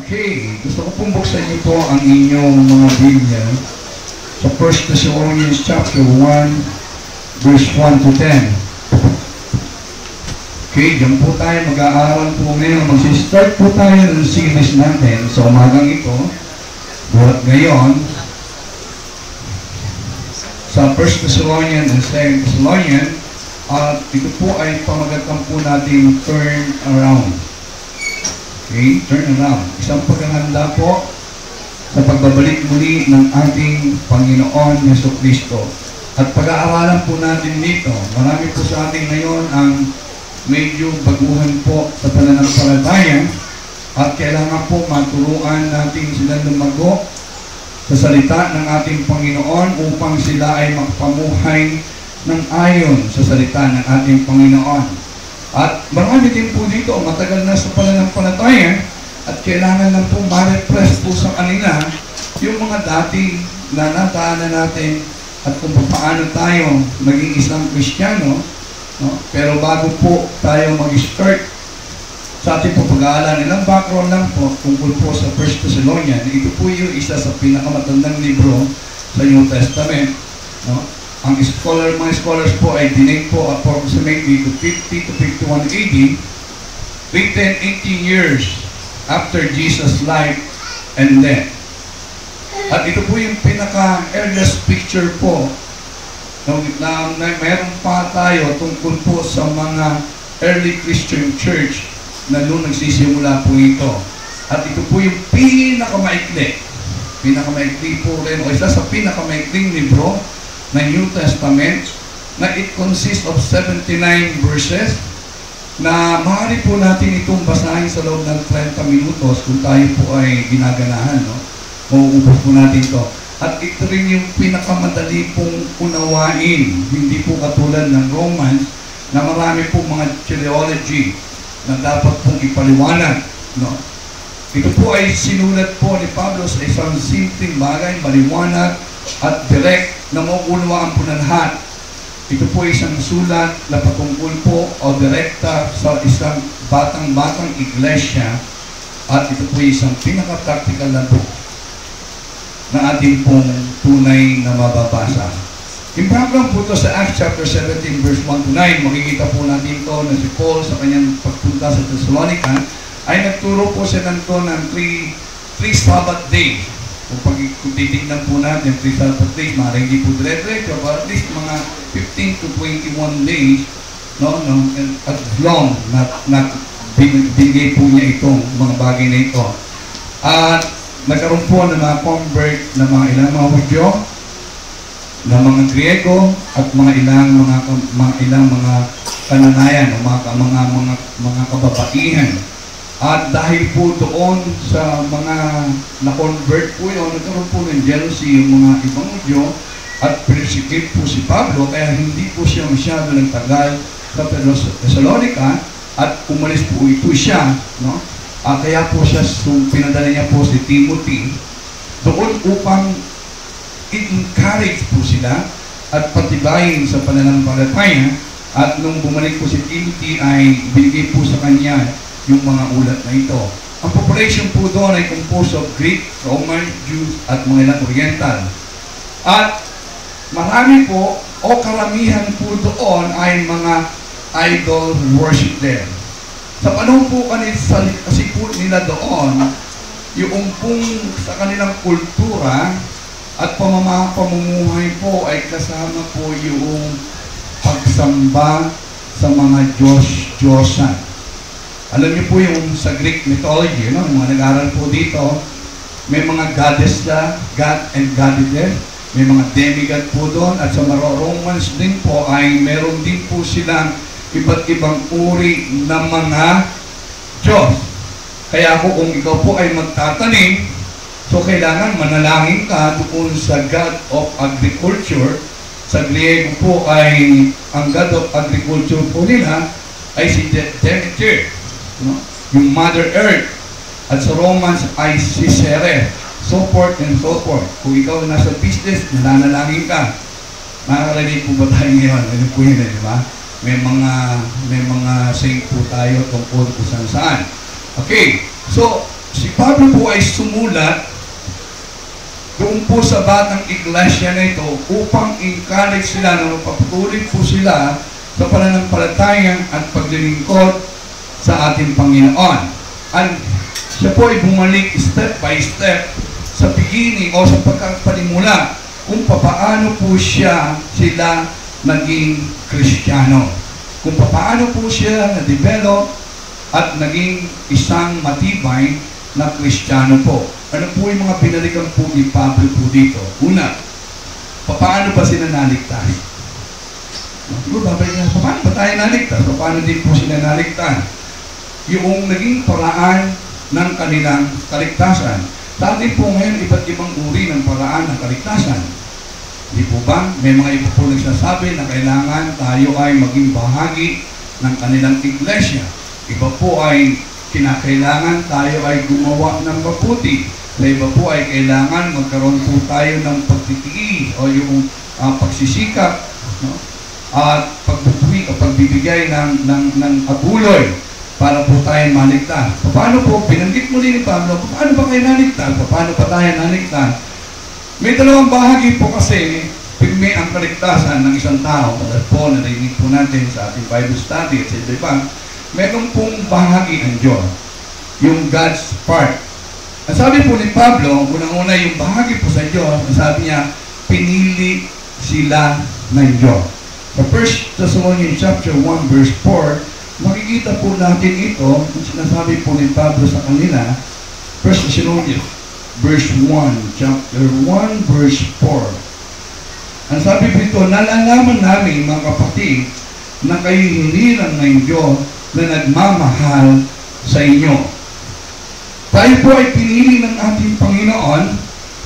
Okay, gusto ko pong buksan niyo po ang inyong mga Biblia sa 1 Thessalonians chapter 1, verse 1 to 10. Okay, dyan po tayo mag-aaral po ngayon. Mag-start po tayo ng series natin sa umagang ito. Buhat ngayon, sa 1 Thessalonians and 2 Thessalonians, at ito po ay pamagatan po natin turn around. Okay, turn around. Isang paghahanda po sa pagbabalik muli ng ating Panginoon Jesucristo. At pag-aaralan po natin dito, marami po sa atin ngayon ang medyo baguhan po sa pananampalataya at kailangan po maturuan natin sila lumago sa salita ng ating Panginoon upang sila ay magpamuhay ng ayon sa salita ng ating Panginoon. At marami din po dito, matagal na sa pananampalataya at kailangan lang po ma-refresh po sa kanila yung mga dati na nataanan natin at kung paano tayo maging isang Kristiyano. No? Pero bago po tayo mag-start sa ating po pag-aaral, ilang background lang po tungkol po sa 1 Thessalonians. Ito po yung isa sa pinakamatandang libro sa New Testament. No? Ang mga scholars po ay dinate po approximately to 50 to 51 AD, written 18 years after Jesus' life and death. At ito po yung pinaka-earliest picture po na mayroon pa tayo tungkol po sa mga early Christian church na noon nagsisimula po ito. At ito po yung pinakamaikli po rin, o isa sa pinakamaikling libro na New Testament, na it consists of 79 verses na maaari po natin itong basahin sa loob ng 30 minutos kung tayo po ay ginaganahan, no? Mauubos po natin ito. At ito rin yung pinakamadali pong unawain, hindi po katulad ng Romans na marami po mga theology na dapat pong ipaliwanag, no? Ito po ay sinulat po ni Pablo sa isang simpleng bagay, maliwanag at direct na mauunawaan po ng lahat. Ito po ay isang sulat na patungkol po o direkta sa isang batang iglesia at ito po ay isang pinaka-practical na book na ating pong tunay na mababasa. Yung background po ito sa Acts chapter 17 verse 1 to 9, makikita po natin ito na si Paul sa kanyang pagpunta sa Thessalonica ay nagturo po siya nito ng 3 Sabbath days. Kung titignan po natin, 3 Sabbath days, maaaring hindi po dire-diretso, but at least mga 15 to 21 days, no, at long na binigay po niya itong mga bagay na ito. At nagkaroon po ng mga convert na mga ilang mga Hudyo, na mga Griego, at mga ilang mga Kananayan, o mga kababaihan. At dahil po doon sa mga na-convert po yun, nagkaroon po ng jealousy yung mga ibang Hudyo at persecute po si Pablo, kaya hindi po siya masyado nagtagal sa Thessalonica at umalis po ito siya, no? Kaya po siya, pinadala niya po si Timothy doon upang i-encourage po sila at patibayin sa pananampalataya. At nung bumalik po si Timothy ay binigay po sa kanya yung mga ulat na ito. Ang population po doon ay composed of Greek, Roman, Jews, at mga ilang Oriental. At marami po, o karamihan po doon ay mga idol worship there. Sa panahon po kasi po nila doon, yung pong sa kanilang kultura at pamumuhay po ay kasama po yung pagsamba sa mga Diyos-Diyosan. Alam niyo po yung sa Greek mythology, no? Yung mga nag-aaral po dito, may mga goddess na, God and goddess, may mga demigod po doon, at sa mga Romans din po ay meron din po silang iba't ibang uri ng mga Diyos. Kaya po kung ikaw po ay magtatanim, so kailangan manalangin ka doon sa God of Agriculture. Sa Griego po ay, ang God of Agriculture po nila ay si Demeter, no? Yung Mother Earth. At sa Romans ay si Ceres, so forth and so forth. Kung ikaw nasa business, nananalangin ka. Nakakarinig po ba tayo ngayon? Ano po yun, di ba? May mga saint po tayo tungkol kung saan. Okay, so si Pablo po ay sumulat doon po sa batang iglesia na ito upang encourage sila na magpapatuloy po sila sa pananampalataya at paglilingkod sa ating Panginoon. At siya po ay bumalik step by step sa beginning o sa pagkapanimula kung paano po sila naging Kristiyano. Kung paano po siya na-develop at naging isang matibay na Kristiyano po. Ano po yung mga pinalikan po ni Pablo po dito? Una, paano ba sila naligtas? Paano ba tayo naligtas? Paano din po sila naligtas? Yung naging paraan ng kanilang kaligtasan. Sa atin po ngayon, iba't ibang uri ng paraan ng kaligtasan. Di po ba? May mga iba po nagsasabi na kailangan tayo ay maging bahagi ng kanilang iglesia. Iba po ay kinakailangan tayo ay gumawa ng mabuti. Na iba po ay kailangan magkaroon po tayo ng pagtitiis o yung pagsisikap, no? At pagbubuhi o pagbibigay ng abuloy para po tayo maligtas. Paano po? Binanggit muli ni Pablo, paano ba kayo naligtas? Paano pa tayo naligtas? May dalawang bahagi po kasi pigme ang kaligtasan ng isang tao. At po, narinig po natin sa ating Bible study at sa iba, meron pong bahagi ng Diyos. Yung God's part. Ang sabi po ni Pablo, unang-una yung bahagi po sa Diyos, ang sabi niya, pinili sila ng Diyos. Sa 1 Thessalonians chapter 1 verse 4, makikita po natin ito, yung sinasabi po ni Pablo sa kanila, 1 Thessalonians verse 1, chapter 1 verse 4. Ang sabi po ito, nalalaman namin mga kapatid, na kayo hinilang ng Diyos na nagmamahal sa inyo. Tayo po ay pinili ng ating Panginoon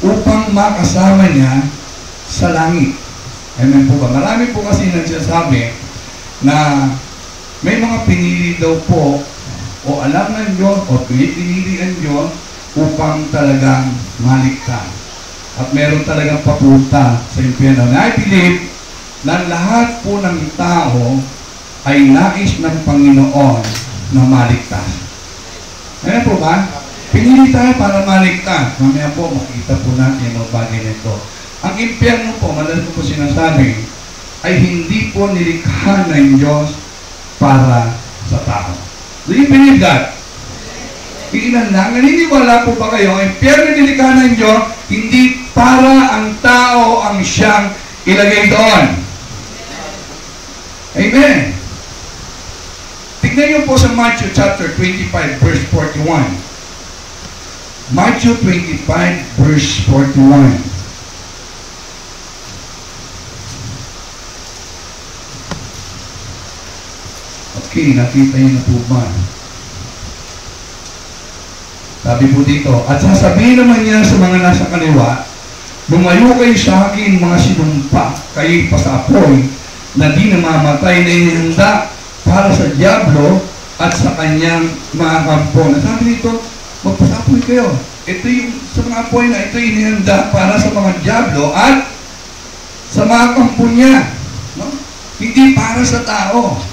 upang makasama niya sa langit. Amen po ba? Marami po kasi nagsasabi na may mga pinili daw po o alam ng Diyos o pinili ang Diyos upang talagang maligtas. At meron talagang papunta sa impyerno. And I believe na lahat po ng tao ay nais ng Panginoon na maligtas. Ayan po ba? Pinili tayo para maligtas. Mamaya po, makita po natin ang bagay nito. Ang impyerno po, madalas ko po sinasabi, ay hindi po nilikha ng Diyos para sa tao. Do you believe that? Ilan lang, naniniwala po ba kayo, ang impyerno nilikha ng Diyos, hindi para ang tao ang siyang ilagay doon. Amen. Tignan niyo po sa Matthew chapter 25 verse 41. Matthew 25 verse 41. Okay, nakita niyo na po ba? Sabi po dito, at sasabihin naman niya sa mga nasa kaliwa, lumayo kayo sa akin mga sinumpa, kayo'y pasapoy, na di namamatay na inihanda para sa diablo at sa kanyang mga kampo. Sabi dito, magpasapoy kayo. Ito yung sa mga apoy na ito inihanda para sa mga diablo at sa mga kampo niya. No? Hindi para sa tao.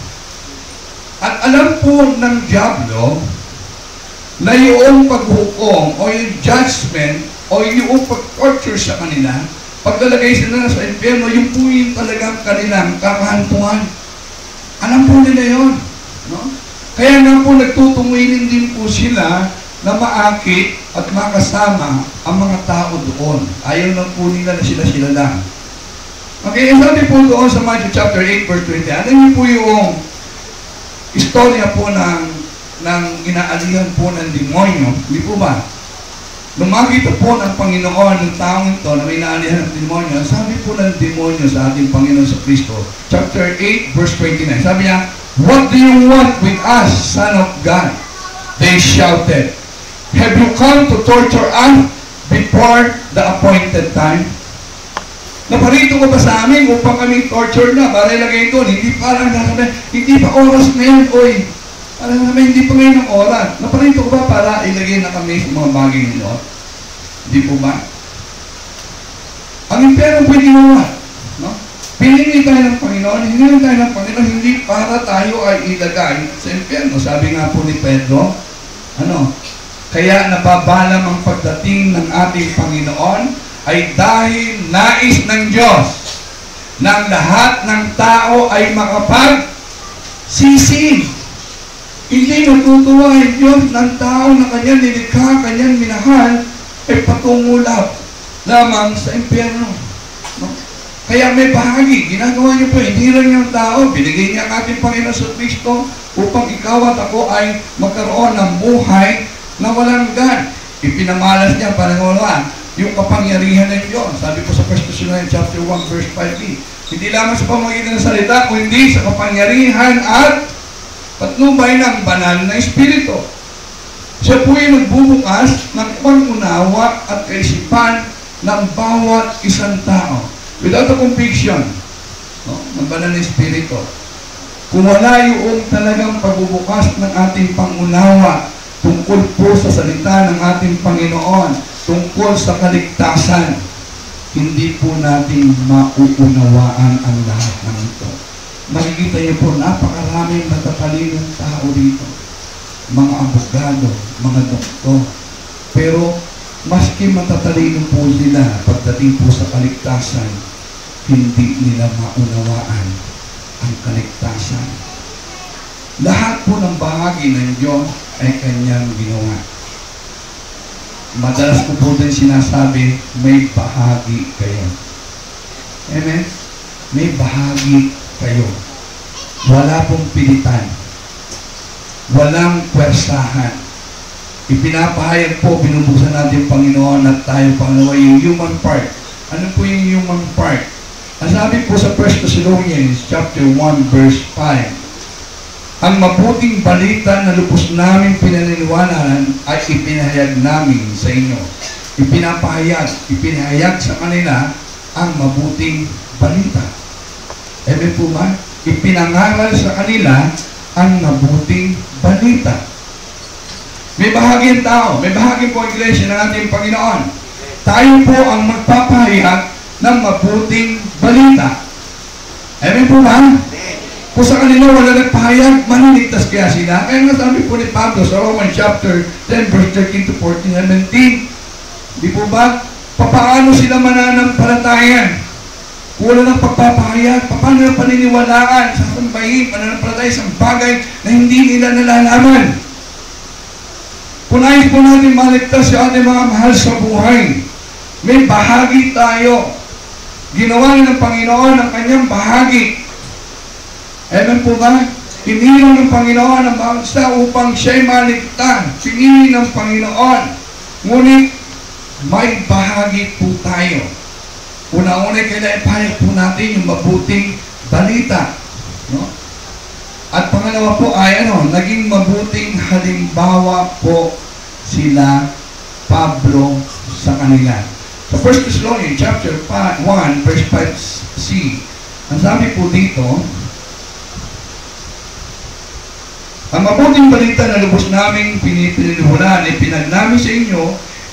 At alam po ng diablo na yung paghukom o yung judgment o yung pag-torture sa kanila, paglalagay sila sa impyerno, yung po yung talagang kanilang kakahantungan. Alam po nila yun. No? Kaya nga po nagtutungilin din po sila na maakit at makasama ang mga tao doon. Ayaw lang po nila na sila lang. Okay, sabi po doon sa Matthew chapter 8 verse 20, ano yun po yung istorya po ng inaalihan po ng demonyo, hindi po ba? Nung makita po ng Panginoon ng taong ito na may inaalihan ng demonyo, sabi po ng demonyo sa ating Panginoon sa Kristo, chapter 8, verse 29, sabi niya, what do you want with us, Son of God? They shouted, have you come to torture us before the appointed time? Naparito ko ba sa amin upang kami torture na para ilagay doon? Hindi parang nasabi, hindi pa oras na yan, oy. Parang naman, hindi pa ngayon ang oras. Naparito ko ba para ilagay na kami sa mga bagay nito? Hindi po ba? Ang impyerno pwede naman. No? Pinili tayo ng Panginoon, hinili tayo ng Panginoon, hindi para tayo ay ilagay sa impyerno. Sabi nga po ni Pedro, Kaya nababalam ang pagdating ng ating Panginoon ay dahil nais ng Diyos na ang lahat ng tao ay makapagsisi. Hindi natutuwa ang Diyos ng tao na kanyang nilikha, kanyang minahal, ay patungo lamang sa impyerno. No? Kaya may bahagi, ginagawa niyo po, hindi lang yung tao, binigay niya ang ating Panginoon sa Kristo upang ikaw at ako ay magkaroon ng buhay na walang hanggan. Ipinamalas niya, panangalawa, yung kapangyarihan ng Diyos. Sabi po sa 1 Thessalonians chapter 1 verse 5b, hindi lamang sa pamamagitan ng salita, kundi sa kapangyarihan at patnubay ng banal na Espiritu. Siya po ay nagbubukas ng pangunawa at kaisipan ng bawat isang tao. Without a conviction, no, ng banal na Espiritu. Kung wala yung talagang pagbubukas ng ating pangunawa tungkol po sa salita ng ating Panginoon, tungkol sa kaligtasan, hindi po natin mauunawaan ang lahat ng ito. Makikita niyo po, napakaraming matatalinong tao dito. Mga abogado, mga doktor. Pero, maski matatalino po sila, pagdating po sa kaligtasan, hindi nila maunawaan ang kaligtasan. Lahat po ng bahagi ng Diyos ay kanyang ginawa. Madalas ko po din sinasabi, may bahagi kayo. Amen? May bahagi kayo. Wala pong pilitan. Walang pwersahan. Ipinapahayag po, binubuksan natin Panginoon at tayo pangalawa yung human part. Ano po yung human part? Ang sabi po sa 1 Thessalonians chapter 1 verse 5, ang mabuting balita na lubos namin pinaniniwalaan ay ipinahayag namin sa inyo. Ipinahayag sa kanila ang mabuting balita. Amen po ba? Ipinangaral sa kanila ang mabuting balita. May bahaging tao, may bahagi po ang iglesia ng ating Panginoon. Tayo po ang magpapahayag ng mabuting balita. Amen po ba? Kung sa kanila wala nagpahayag, maniligtas kaya sila. Kaya nga sabi po ni Pablo sa Romans chapter 10 verse 13 to 14, 17, di po ba? Paano sila mananampalataya? Kung wala ng pagpapahayag, paano na paniniwalaan, sasambahin, pananampalataya sa bagay na hindi nila nalalaman? Kung nais po natin maligtas sa ating mga mahal sa buhay, may bahagi tayo. Ginawa ng Panginoon ang kanyang bahagi. Amen po ba? Pinili ng Panginoon ang bangsa upang siya'y maligtas. Pinili ng Panginoon. Ngunit, may bahagi po tayo. Una-una, kailangan ipahayag po natin yung mabuting balita. No? At pangalawa po ay, naging mabuting halimbawa po sila Pablo sa kanila. Sa 1 Thessalonians chapter 1, verse 5c, ang sabi po dito, ang mabuting balita na lubos naming pinipinihulan ay pinag namin sa inyo,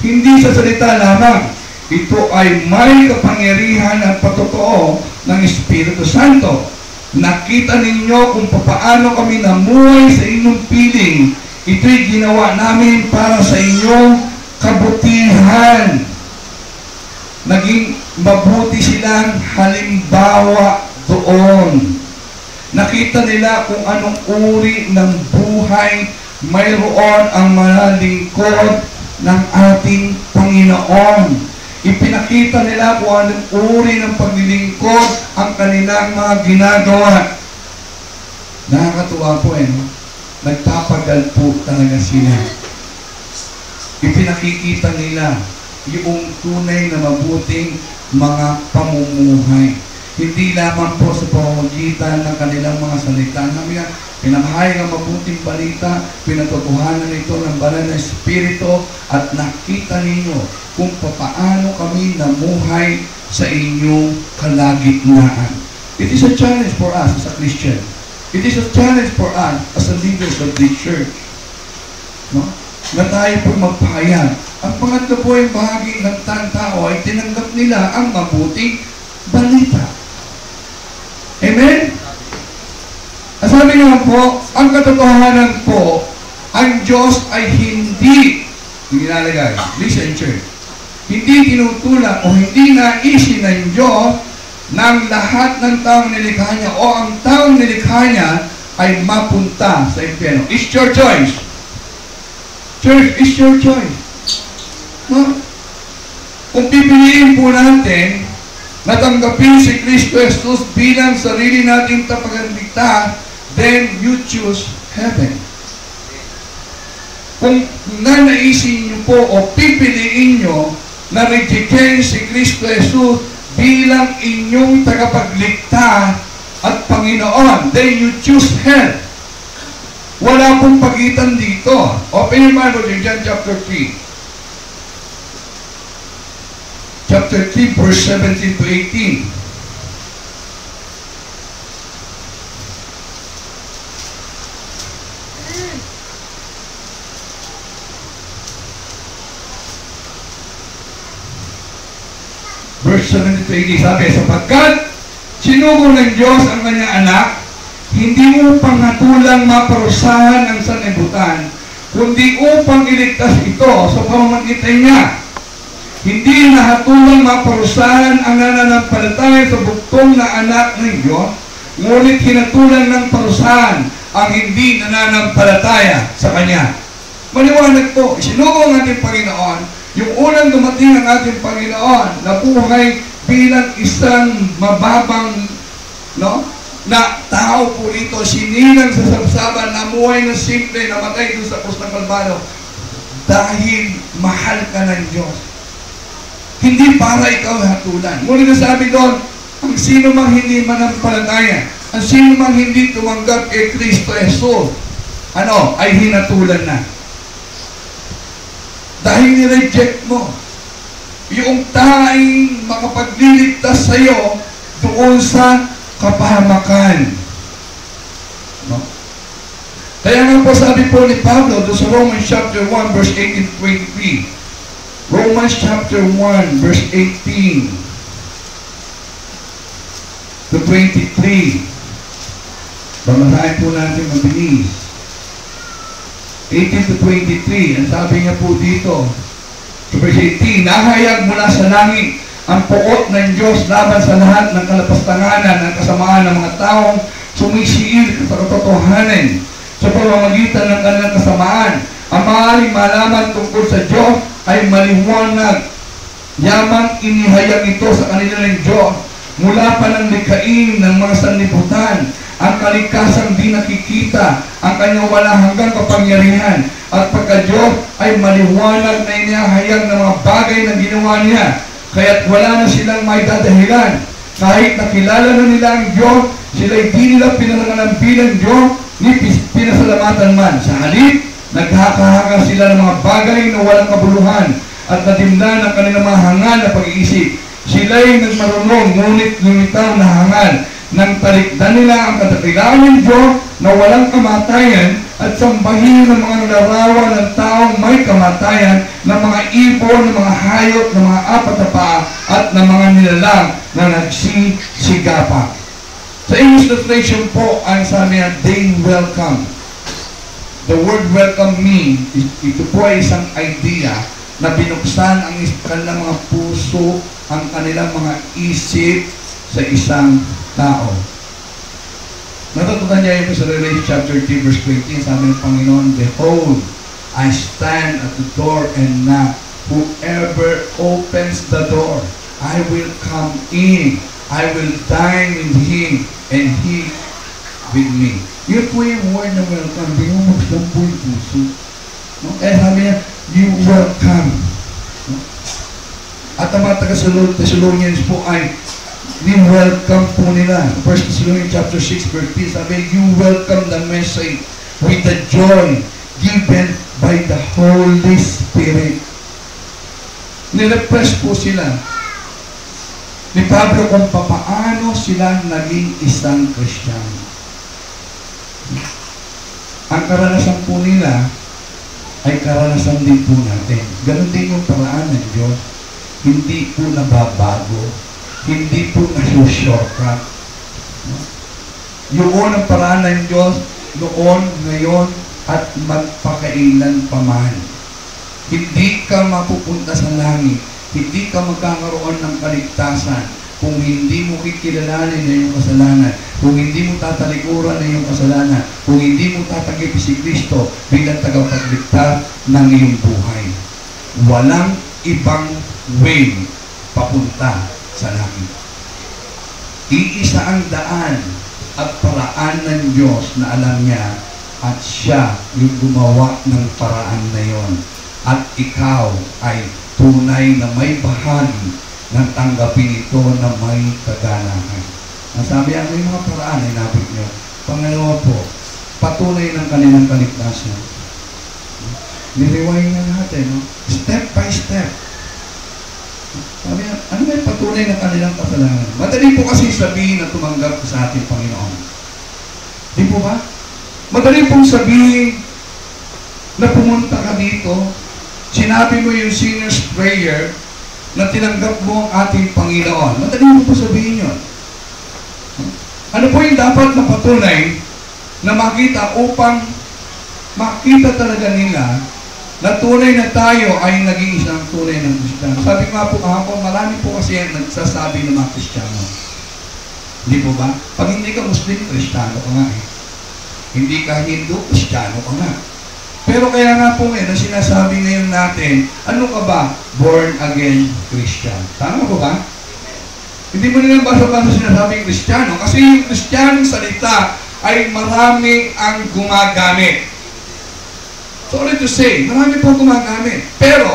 hindi sa salita lamang. Ito ay may kapangyarihan at patotoo ng Espiritu Santo. Nakita ninyo kung paano kami namuhay sa inyong piling. Ito'y ginawa namin para sa inyong kabutihan. Naging mabuti silang halimbawa doon. Nakita nila kung anong uri ng buhay mayroon ang mga lingkod ng ating Panginoon. Ipinakita nila kung anong uri ng paglilingkod ang kanilang mga ginagawa. Nakakatuwa po nagpapagal po talaga sila. Ipinakikita nila yung tunay na mabuting mga pamumuhay. Hindi lamang po sa pamamagitan ng kanilang mga salita. Pinamahayag ang mabuting balita, pinatotohanan ito ng banal na Espiritu, at nakita ninyo kung paano kami namuhay sa inyong kalagitnaan. It is a challenge for us as a Christian. It is a challenge for us as a leaders of the church. No? Na tayo po magpahayag. Ang pangatlo po ay bahagi ng tao ay tinanggap nila ang mabuting balita. Amen? Sabi nga po, ang katotohanan po, ang Diyos ay hindi nilalagay. Listen, church. Hindi tinutulak o hindi naisin ng Diyos ng lahat ng taong nilikha niya o ang taong nilikha niya ay mapunta sa impyerno. It's your choice. Church, it's your choice. No? Kung pipiliin po natin na tanggapin si Kristo Jesus bilang sarili nating tagapagligtas, then you choose heaven. Kung nanaisin niyo po o pipiliin niyo na rejectin si Kristo Jesus bilang inyong tagapagligtas at Panginoon, then you choose hell. Wala pong pagitan dito. Open your Bible in John chapter 3. Chapter 3, verse 17 to 18. Verse 17 to 18, sabi, sapagkat sinugo ng Diyos ang kanyang anak, hindi upang hatulang maparusahan ang sanlibutan, kundi upang iligtas ito sa pamamagitan niya. Hindi nahatulang maparusahan ang nananampalataya sa buktong na anak ng Diyos, ngunit hinatulan ng parusahan ang hindi nananampalataya sa Kanya. Maliwanag po, sinugo ang ating Panginoon, yung unang dumating ang ating Panginoon na buhay bilang isang mababang na tao po rito, sinilang sa sabsaban, namuhay na simple, namatay doon sa krus ng Kalbaryo dahil mahal ka ng Diyos. Hindi para ikaw hatulan. Ngunit nasabi doon, ang sino mang hindi manampalataya, ang sino mang hindi tumanggap kay Kristo Jesus, ay hinatulan na. Dahil ni-reject mo yung tanging makapagliligtas sa iyo doon sa kapahamakan. No? Kaya nga po sabi po ni Pablo doon sa Romans chapter 1 verse 18 to 23. Romans chapter 1 verse 18 to 23. Bamasahin po natin mabilis. 18 to 23. Ang sabi niya po dito sa verse 18, nahayag mula sa langit ang puot ng Diyos laban sa lahat ng kalapastanganan ng kasamaan ng mga taong sumisiil sa katotohanan sa pamamagitan ng kanilang kasamaan. Ang maaaring malaman tungkol sa Diyos ay maliwanag. Yamang inihayag ito sa kanila ng Diyos mula pa ng likhain ng mga sanlibutan. Ang kalikasang di nakikita, ang kanyang wala hanggang kapangyarihan. At pagka-Diyos ay maliwanag na inihayag ng mga bagay na ginawa niya. Kaya't wala na silang may dadahilan. Kahit nakilala na nila ang Diyos, sila'y di nila pinarangalan bilang Diyos, ni pinasalamatan man. Sa halip, naghahanga sila ng mga bagay na walang kabuluhan at nadimda ng kanilang mga hangal na pag-iisip. Sila'y nagmarunong, ngunit lumitaw na hangal. Nang talikdan nila ang kadakilaan ng Diyos na walang kamatayan at sambahin ng mga larawan ng taong may kamatayan, ng mga ibon, ng mga hayop, ng mga apat na paa, at ng mga nilalang na nagsisigapa. Sa English translation po, ang sabi niya, they welcome. The word welcome means, ito po ay isang idea na binuksan ang kanilang mga puso, ang kanilang mga isip sa isang tao. Natutunan niya ito sa Revelation chapter 3 verse 20, sabi ng Panginoon, behold, I stand at the door and knock. Whoever opens the door, I will come in. I will dine with him and he with me. Yun po yung word na welcome. Binubuksan po yung puso. No? Kaya sabi niya, you welcome. No? At ang mga taga-Thessalonians po ay ni-welcome po nila. 1 Thessalonians chapter 6 verse 3, sabi, you welcome the message with the joy given by the Holy Spirit. Nirepress po sila ni Pablo kung paano sila naging isang Kristiyano. Ang karanasan po nila ay karanasan din po natin. Ganon din yung paraan ng Diyos. Hindi po nababago. Hindi po nasushortcut. Yun ang paraan ng Diyos noon, ngayon, at magpakailan pa man. Hindi ka mapupunta sa langit. Hindi ka magkakaroon ng kaligtasan kung hindi mo kikilalanin na iyong kasalanan, kung hindi mo tatalikuran na iyong kasalanan, kung hindi mo tatagip si Kristo bilang tagapagligtas ng iyong buhay. Walang ibang way papunta sa langit. Iisa ang daan at paraan ng Diyos na alam niya at siya yung gumawa ng paraan na yon. At ikaw ay tunay na may bahagi ng tanggapin ito na may kaganahan. Ang sabi ang may mga paraan ay nabig niyo. Pangalawa po, patunay ng kanilang kaligtasan. Niriway nga natin, no? Step by step. Sabi niya, ano may patunay ng kanilang kasalanan? Madali po kasi sabihin na tumanggap sa ating Panginoon. Di po ba? Madali pong sabihin na pumunta ka dito, sinabi mo yung sinner's prayer na tinanggap mo ang ating Panginoon. Madali mo po sabihin yun. Ano po yung dapat na patunay na makita upang makita talaga nila na tunay na tayo ay naging isang tunay ng Kristiyano. Sabi nga po kahapon, marami po kasi yan nagsasabi ng mga Kristiyano. Hindi po ba? Pag hindi ka Muslim, Kristiyano ka nga eh. Hindi ka Hindu, Kristiyano ka nga. Pero kaya nga po ngayon, ang sinasabi ngayon natin, ano ka ba? Born again Christian. Tama po ba? Hindi mo nilang basa-basa sinasabing Kristiyano kasi yung Kristiyanong salita ay marami ang gumagamit. Sorry to say, marami po gumagamit. Pero,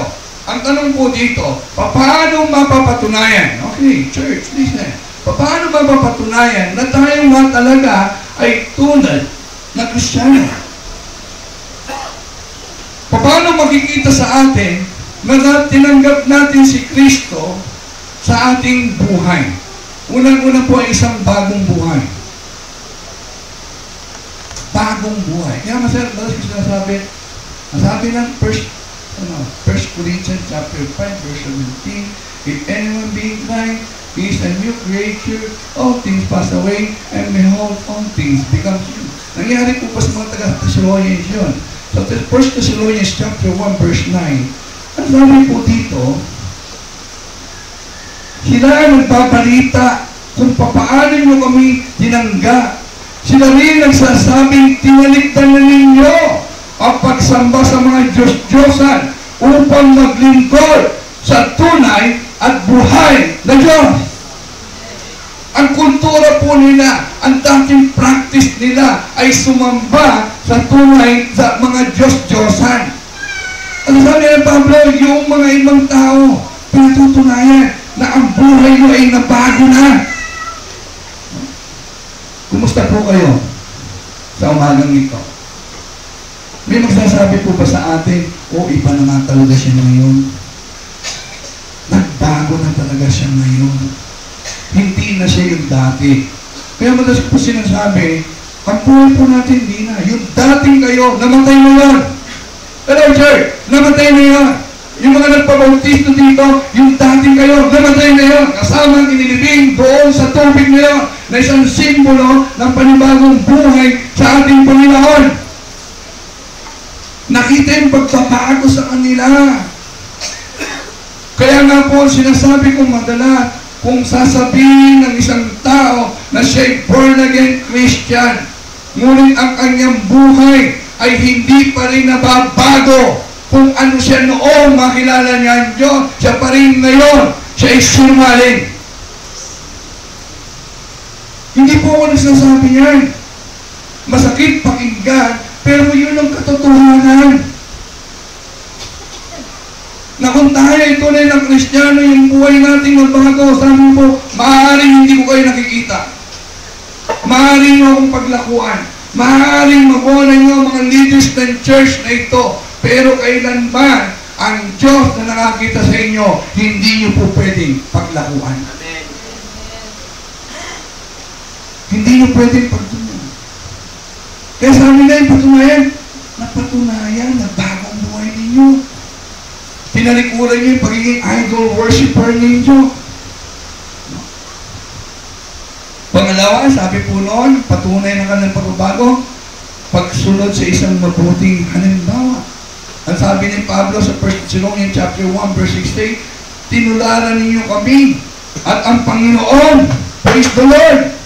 ang tanong po dito, paano mapapatunayan? Okay, church, listen. Paano mapapatunayan na tayo nga talaga ay tunad na Kristiyano? Paano makikita sa atin na tinanggap natin si Kristo sa ating buhay? Unang-una po ay isang bagong buhay. Bagong buhay. Kaya madalas ko sinasabi, sabi ng 1 Corinthians chapter 5, verse 17, if anyone be in Christ, he is a new creature, all things pass away, and behold, all things become new. Nangyari po pa sa mga taga-Thessalonians yun. So, 1 Thessalonians chapter 1, verse 9, ang sabi po dito, sila nagbabalita kung paano nyo kami tinanggap. Sila rin nagsasabing tinalikdan na ninyo ang pagsamba sa mga Diyos-Diyosan upang maglingkod sa tunay at buhay na Diyos. Ang kultura po nila, ang dating practice nila ay sumamba sa tunay sa mga Diyos-Diyosan. Ano sabi ng Pablo, yung mga ibang tao, pinatutunayan na ang buhay mo ay nabago na. Kumusta po kayo sa umagang ito? May magsasabi po ba sa atin, iba na nga talaga siya ngayon. Nagbago na talaga siya ngayon. Hindi na siya yung dati. Kaya madalas po sinasabi, ang buhay po natin hindi na. Yung dating kayo, namatay na yun. Hello, church, namatay na yun. Yung mga nagpabautismo dito, yung dating kayo, namatay na yun. Kasama ang inilibing doon sa tubig na yun, na isang simbolo ng panibagong buhay sa ating Panginoon. Nakita yung pagbabago sa kanila. Kaya nga po, sinasabi kong madalas, kung sasabihin ng isang tao na siya'y born again Christian, ngunit ang kanyang buhay ay hindi pa rin nababago. Kung ano siya noong makilala niya ang Diyos, siya pa rin ngayon, siya ay sinungaling. Hindi po ako nagsasabi yan. Masakit pakinggan, pero yun ang katotohanan. Na kung tayo ay tunay ng Kristiyano, yung buhay natin ng bago, sabi po, maaaring hindi ko kayo nakikita. Maaaring mo akong paglakuan. Maaaring mabuhay niyo mga leaders ng church na ito. Pero kailanman, ang Diyos na nakakita sa inyo, hindi niyo po pwedeng paglakuan. Amen. Hindi niyo pwedeng pagtunayan. Kaya sa amin na yung patunayan na bagong buhay ninyo. Tinalikuran niyo yung pagiging idol worshiper ninyo. Pangalawa, sabi po noon, patunay na kanilang pagbabago, pagsunod sa isang mabuting halimbawa. Ang sabi ni Pablo sa 1 Thessalonians chapter 1 verse 16, tinularan ninyo kami at ang Panginoon, praise the Lord.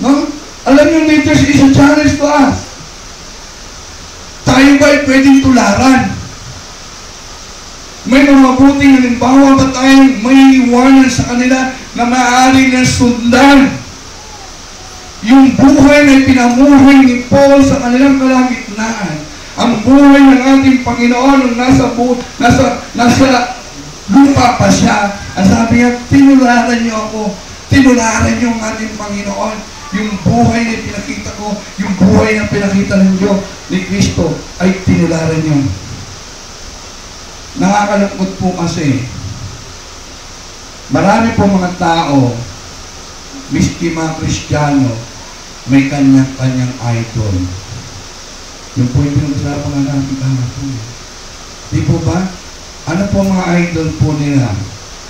No? Alam niyo, leaders, is a challenge to us. Tayo ba ay pwedeng tularan? May mga mabuting halimbawa ba tayong may iwanan sa kanila na maaari na sundan? Yung buhay na pinamuhay ni Paul sa kanilang kalagitnaan, ang buhay ng ating Panginoon nung nasa lupa pa siya, ang sabi niya, tinularan niyo ako, tinularan niyo ang ating Panginoon. Yung buhay na pinakita ko, yung buhay na pinakita ng Diyos ni Kristo ay tinularan niyo. Nakakalungkot po kasi, marami po mga tao, miski mga Kristiyano, may kanyang-kanyang idol. Yung po yung pinag-usapan nga natin kahapon. Di po ba? Ano po mga idol po nila?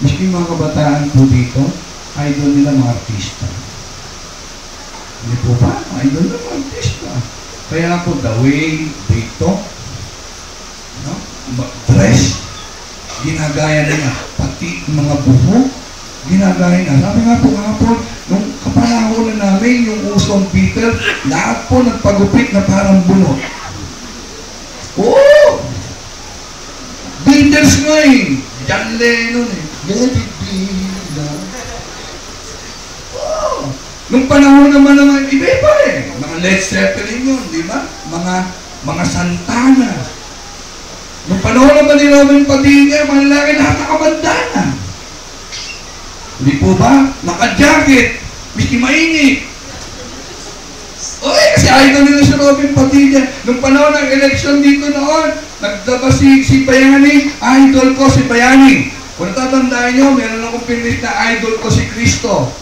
Miski mga kabataan po dito, idol nila mga artista. Di po ba? Idol na mga artista. Kaya po, the way they talk, no? Dress, ginagaya nila. Pati mga buhok, ginagaya na. Sabi nga po kahapon, nung kapanahon na namin, yung usong Peter, lahat po nagpagupit na parang bunot. Oo! Beatles nga eh. John Lennon eh. Let it be love. Oo! Nung panahon naman iba-iba eh. Mga Led Zeppelin yun, di ba? Mga Santana. Nung panahon naman ni Robin Padilla, mga lalaki lahat nakabandana. Hindi po ba? Naka-jacket. Miski mainit. Oy, kasi idol nila si Robin Padilla. Nung panahon ng election dito noon, nagdabas si Bayani, idol ko si Bayani. Kung natatandaan nyo, meron akong pinis na idol ko si Kristo.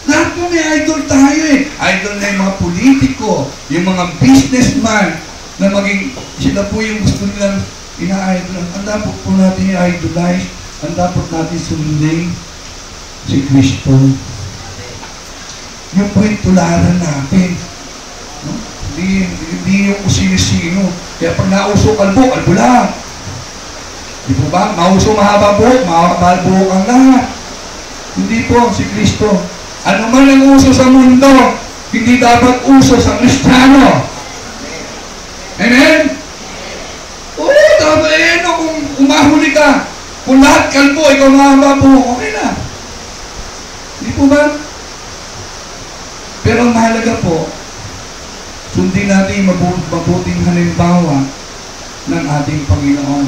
Lahat po may idol tayo eh. Idol na yung mga politiko, yung mga businessman, na maging, sila po yung gusto nilang ina-idol. Ang dapat po natin i-idolize, ang dapat natin sundin si Kristo. Yung po yung tularan natin. No? Hindi yung sino-sino. Kaya pag nauso kalbo, kalbo lang. Di po ba? Mauso mahaba buhok, mahaba buhok ang lahat. Hindi po, si Kristo. Ano man ang uso sa mundo, hindi dapat uso sa Kristiyano. Amen? Oo, dapat kung umahuli ka, kung lahat kalbo, ikaw mahaba buhok, okay na. Di po ba? Pero ang mahalaga po, sundin natin mabuting halimbawa ng ating Panginoon.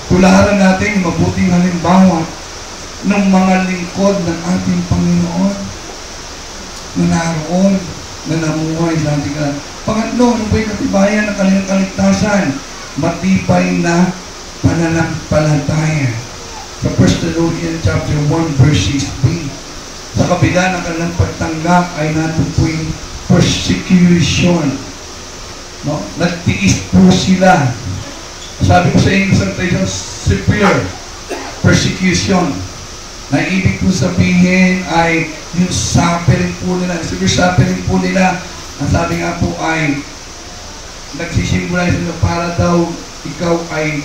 Tularan natin mabuting halimbawa ng mga lingkod ng ating Panginoon na naroon, na namuhay sa ating kalan. Pangatlo, ano ba yung katibayan ng kanilang kaligtasan? Matibay na pananampalataya. Sa 1 Thessalonians chapter 1 verse 6b. Sa kabila ng kanilang pagtanggap ay natin po yung persecution. No? Nagtiis po sila. Sabi ko sa English translation, severe persecution. Na ibig po sabihin ay yung suffering po nila, severe suffering po nila. Ang sabi nga po ay nagsisimula sila para daw ikaw ay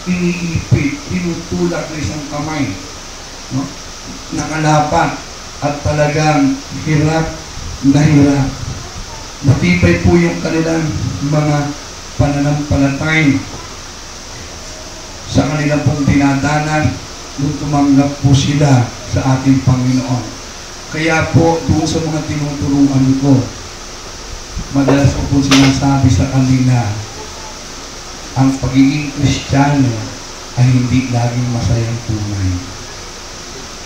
iniipit, tinutulak na isang kamay. No? Nakalapat. At talagang hirap na hirap. Matibay po yung kanilang mga pananampalatay sa kanilang pong dinadanan nung tumanggap po sila sa ating Panginoon. Kaya po, doon sa mga tinuturuan ko, madalas ko po sinasabi sa kanila, ang pagiging Kristiyano ay hindi laging masayang tunay.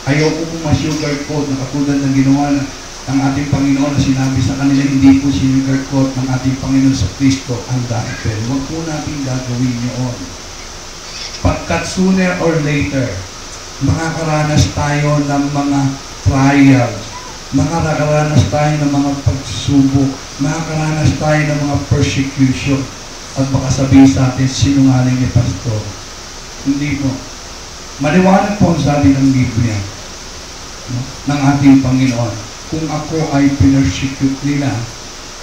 Ayaw ko pong ma-sugarcoat na katulad ng ginawa ng ating Panginoon na sinabi sa kanila, hindi po sugarcoat ng ating Panginoon sa Kristo ang gospel. Huwag po natin gagawin yun. Pagkat sooner or later, makakaranas tayo ng mga trials, makakaranas tayo ng mga pagsubok, makakaranas tayo ng mga persecution, at baka sabihin sa atin, sinungaling ni Pastor. Hindi po. Maliwanag po ang sabi ng Biblia, no, ng ating Panginoon. Kung ako ay pinersecute nila,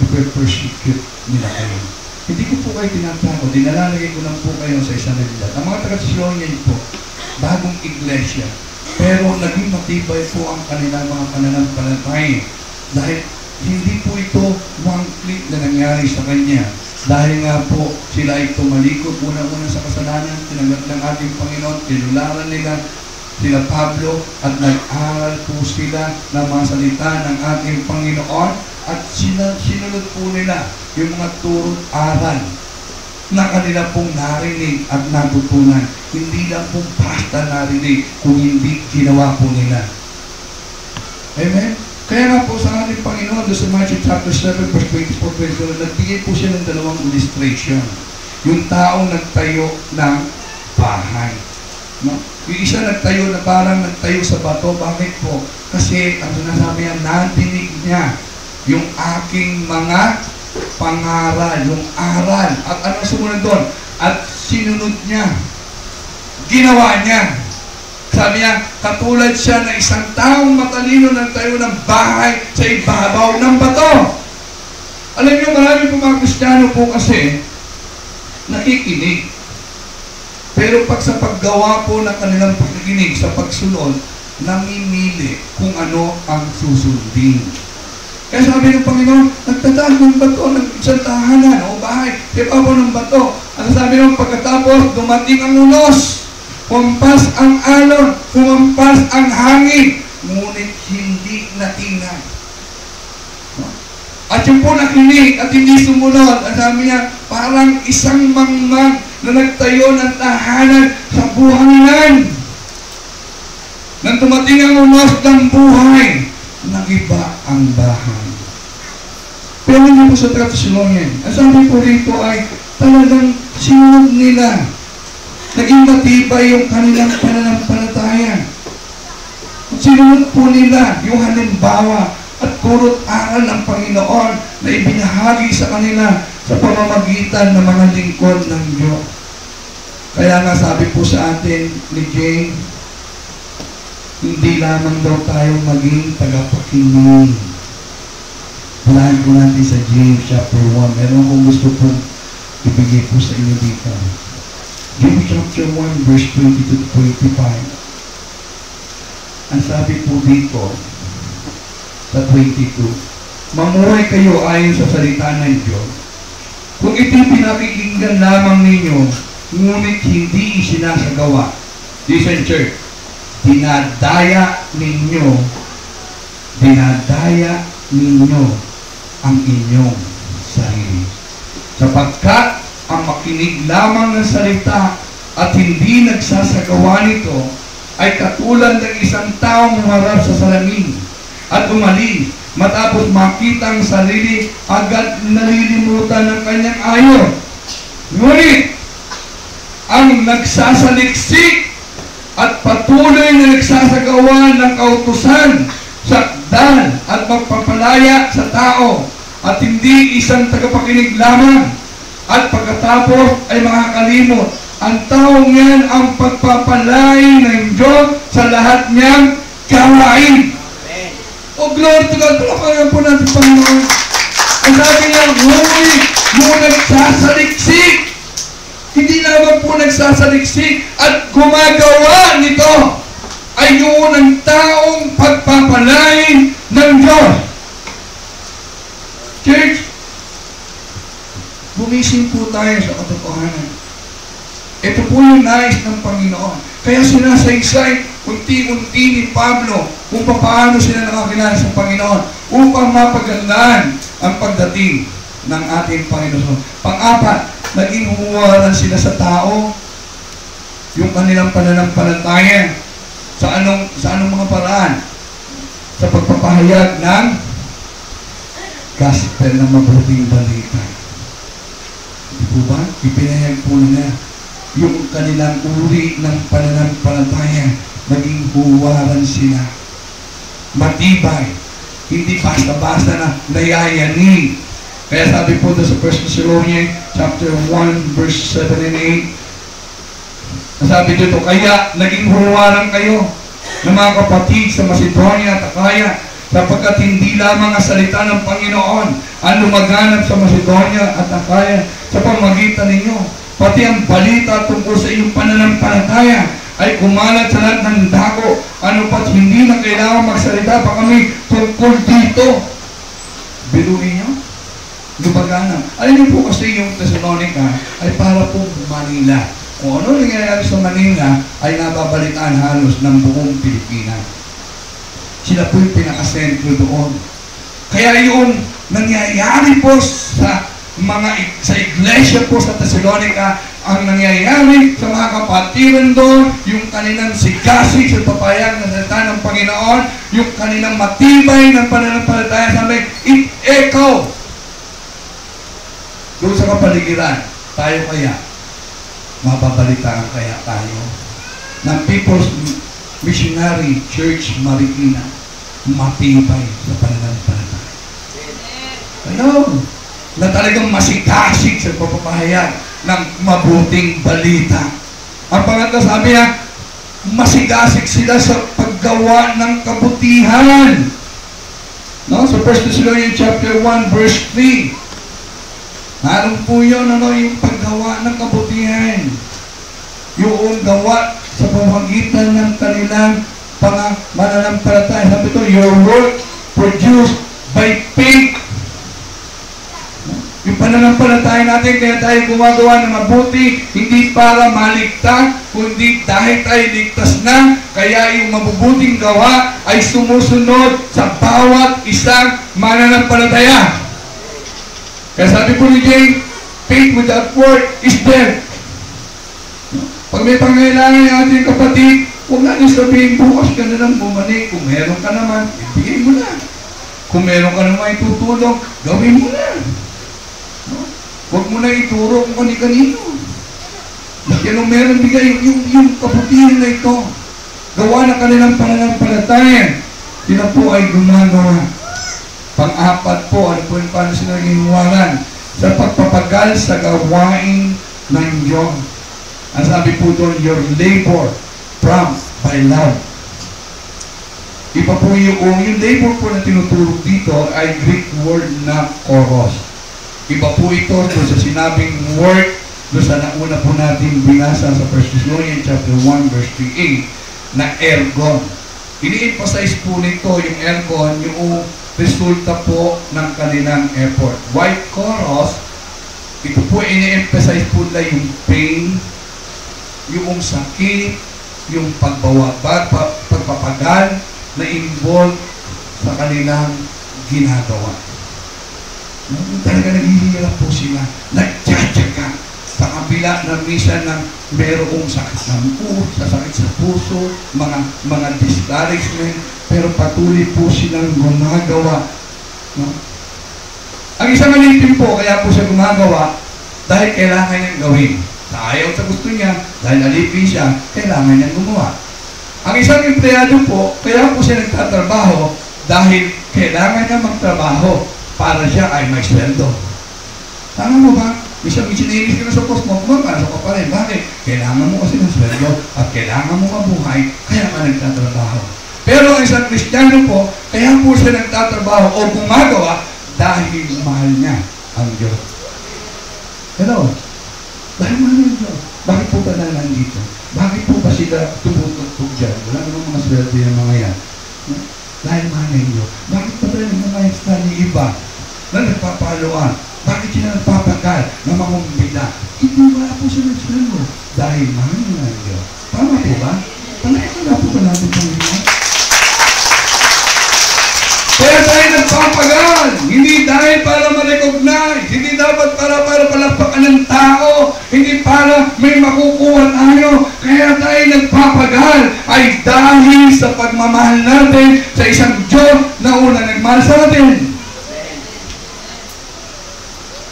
ipe-persecute nila kayo. Hindi ko po kayo tinatako, dinalalagay ko lang po kayo sa isang realidad. Ang mga taga-Thessalonian po, bagong iglesia, pero naging matibay po ang kanilang mga pananampalataya. Dahil hindi po ito one click na nangyari sa kanya. Dahil nga po, sila ay tumalikod una-una sa kasalanan, tinanggap ng ating Panginoon, tinularan nila sila Pablo, at nag-aral po sila ng mga salita ng ating Panginoon, at sinunod po nila yung mga turo't aral na kanila pong narinig at natutunan. Hindi lang pong basta narinig, kung hindi ginawa po nila. Amen? Kaya nga po sa ating Panginoon, doon sa Matthew chapter 7, verse 24-22, nagbigay po siya ng dalawang illustration. Yung taong nagtayo ng bahay. No? Yung isa nagtayo na parang nagtayo sa bato. Bakit po? Kasi ang sinasabi niya, natinig niya yung aking mga pangaral, yung aral. At anong sumunod doon? At sinunod niya. Ginawa niya. Sabi niya, katulad siya na isang taong matalino nagtayo ng bahay sa ibabaw ng bato. Alam niyo, marami po mga Kristiyano po kasi nakikinig. Pero pag sa paggawa po ng kanilang pakikinig, sa pagsunod, namimili kung ano ang susundin. Kaya sabi ng Panginoon, nagtataas ng bato ng isang tahanan o bahay, ibabaw ng bato. At sabi ng pagkatapos, dumating ang unos, kumampas ang alon, kumampas ang hangin, ngunit hindi natingnan. At yung po nakinig at hindi sumunod, at sabi niya, parang isang mangmang na nagtayo ng tahanan sa buhangnan. Nang tumating ang unos ng buhay, nagiba ang bahay. Pero hindi po sa Thessalonian. Ang sabi po rito ay talagang sinunod nila. Naging matibay yung kanilang pananampalataya. Sinunod po nila yung halimbawa at kurot aral ng Panginoon na ibinahagi sa kanila sa pamamagitan ng mga lingkod ng Diyos. Kaya nga sabi po sa atin ni Jane, hindi lamang daw tayo maging tagapakinig. Unahin po natin sa James chapter 1. Meron akong gusto pong ibigay po sa inyo dito. James chapter 1 verse 20-25. Ang sabi po dito sa 22, mamuhay kayo ayon sa salita ng Diyos. Kung ito'y pinakikinggan lamang ninyo, ngunit hindi isinasagawa. Listen, church. Dinadaya ninyo ang inyong sarili. Sapagkat ang makinig lamang ng salita at hindi nagsasagawa nito ay katulad ng isang taong humarap sa salamin at umalis. Matapos makita ang sarili, agad nalilimutan ng kanyang ayon. Ngunit, ang nagsasaliksik at patuloy na nagsasagawa ng kautusan, sakdan at magpapalaya sa tao, at hindi isang tagapakinig lamang, at pagkatapos ay makakalimot. Ang taong yan ang pagpapalay ng Diyos sa lahat niyang gawain. O glory to God, palakpakan po natin, Panginoon. Ang sabi niya, ngunit mo nagsasaliksik. Hindi lamang po nagsasaliksik at gumagawa nito ay yun ang taong pagpapalain ng Diyos. Church, bumising po tayo sa katotohanan. Ito po yung nais ng Panginoon. Kaya sinasaysay unti-unti ni Pablo kung paano sila nakakilala sa Panginoon upang mapagandaan ang pagdating ng ating Panginoon. Pang-apat, naging huwaran sila sa tao, yung kanilang pananampalataya sa anong mga paraan, sa pagpapahayag ng gospel ng mabuting balita. Di po ba? Ipinahayag po nila yung kanilang uri ng pananampalataya, naging huwaran sila. Matibay, hindi basta-basta na nayayanig. Kaya sabi po doon sa 1 Thessalonians chapter 1 verse 7 and 8, sabi dito, kaya naging huwaran kayo ng mga kapatid sa Macedonia at Akaya, sapagkat hindi lamang ang salita ng Panginoon ang lumaganap sa Macedonia at Akaya sa pamagitan ninyo, pati ang balita tungkol sa iyong pananampalataya ay kumalat sa lahat ng dako, ano pat hindi na kailangan magsalita pa kami tungkol dito. Biruin nyo? Lumaganap. Alam niyo po kasi yung Thessalonica ay para po Manila. Kung ano nangyayari sa Manila ay nababalitaan halos ng buong Pilipinas. Sila po yung pinakasentro doon. Kaya yung nangyayari po sa iglesia po sa Thessalonica, ang nangyayari sa mga kapatiran doon, yung kanilang sigasig sa papayag na salita ng Panginoon, yung kanilang matibay ng pananampalataya sa amin, it-echo doon sa kapaligiran. Tayo kaya, mababalitaan kaya tayo ng People's Missionary Church Marikina, matibay sa pananampalataya. Ano? Na talagang masigasig sa papapahayag ng mabuting balita. Ang pangatlo, sabi niya, masigasig sila sa paggawa ng kabutihan. No? So 1 Thessalonians chapter 1 verse 3. Naroon po yun, yung paggawa ng kabutihan. Yung gawa sa pamagitan ng kanilang mananampalataya. Sabi ito, your work produced by faith. Yung pananampalataya natin, kaya tayo gumagawa ng mabuti, hindi para maligtas, kundi dahil tayo ligtas na, kaya yung mabubuting gawa ay sumusunod sa bawat isang mananampalataya. Kaya sabi po ni James, faith without work is dead. Pag may pangailangan yung ating kapatid, huwag natin sabihin, bukas ka na lang bumalik. Kung meron ka naman, ibigay mo na. Kung meron ka naman itutulong, gawin mo na. Huwag mo na ituro kung kani-kanino. Kaya meron bigay yung kabutihan na ito. Gawa na kanilang pananampalataya. Sila po ay gumagawa. Pang-apat po, ano po yung paano sila ginawaran? Sa pagpapagal sa gawain ng Diyos. Ang sabi po doon, your labor prompted by love. Iba po yung labor po na tinutulog dito ay Greek word na koros. Iba po ito doon sa sinabing work doon sa nauna po natin binasa sa 1 Thessalonians chapter 1 verse 38 na ergon. Ini-emphasize po nito yung ergon, yung resulta po ng kanilang effort. White chorus, ito po ini-emphasize po nila yung pain, yung sakit, yung pagpapagal na involved sa kanilang ginagawa. Talaga naghihirap po sila, nagtsatsaga sa kabila na minsan ng merong sakit ng sakit sa puso, mga discouragement, pero patuloy po silang gumagawa. No? Ang isang alipin po, kaya po siya gumagawa dahil kailangan niyang gawin. Sa ayaw sa gusto niya, dahil alipin siya, kailangan niyang gumawa. Ang isang empleyado po, kaya po siya nagtatrabaho dahil kailangan niya magtrabaho para siya ay may sweldo. Tama mo ba? Minsan nainis ka na sa post mo, pumapasok ka pa rin. Bakit? Kailangan mo kasi ng sweldo at kailangan mo mabuhay, kaya ka nagtatrabaho. Pero ang isang Kristiyano po, kaya po siya nagtatrabaho o gumagawa dahil mahal niya ang Diyos. Hello? Dahil mahal niya ang Diyos. Bakit po ba na nandito? Bakit po ba sila tumutugtog dyan? Wala naman mga sweldo yung mga yan. Dahil mahal niya ang Diyos. Bakit pa tayo mga study iba na nagpapaluan? Bakit sila nagpapagal na mamumbida? Hindi wala po sila sweldo. Dahil mahal niya ang Diyos. Tama po ba? Wala po ba natin Panginoon? Kaya tayo nagpapagal, hindi dahil para ma-recognize, hindi dapat para palakpakan ng tao, hindi para may makukuha tayo. Kaya tayo nagpapagal ay dahil sa pagmamahal natin sa isang Diyos na una nagmahal sa atin.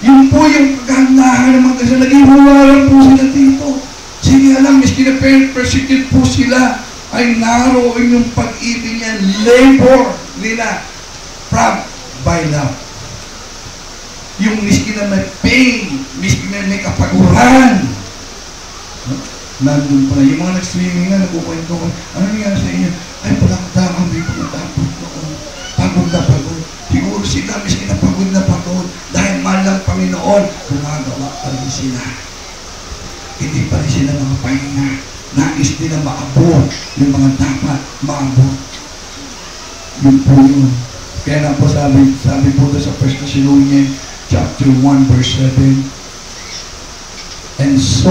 Yun po yung paghandahan ng mga kasi nag-ihuwaran po sila dito. Sige alam, miski na persecute po sila, ay naroon yung pag-ibig niya, labor nila. Prompted by love. Yung miski na may pain, miski na may kapaguran. Nandun pala. Yung mga nag-swimming na, nagkukwento ko, ano nangyari sa inyo? Ay, palakdakan, may pumatapos noon. Pag sila, miski na pagod, dahil mahal ng Panginoon, gumagawa pa rin sila. Hindi pa rin sila nakapahinga. Nais nila maabot yung mga dapat maabot. Yun po yun. Kaya na po sabi po sa 1 Thessalonians chapter 1 verse 7, and so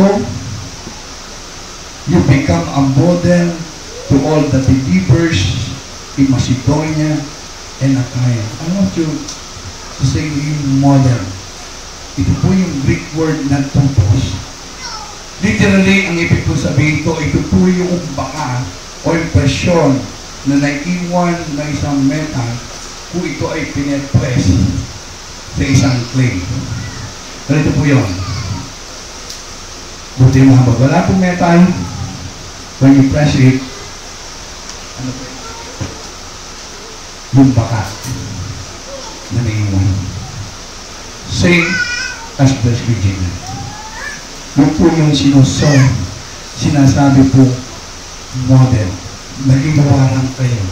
you become a model to all the believers in Macedonia and Achaia. I want you to say yung model. Ito po yung Greek word na tupos. Literally, ang ibig ko sabihin ito po yung baka o impresyon na naiiwan na isang metal kung ito ay pinepress sa isang clay. Ganito po yun. Buti mga habang wala pong metal, when you press it, ano po? Yung baka na naiiwan. Same as the original. Yung po yung sinasabi po model. Naging mawarang kayo.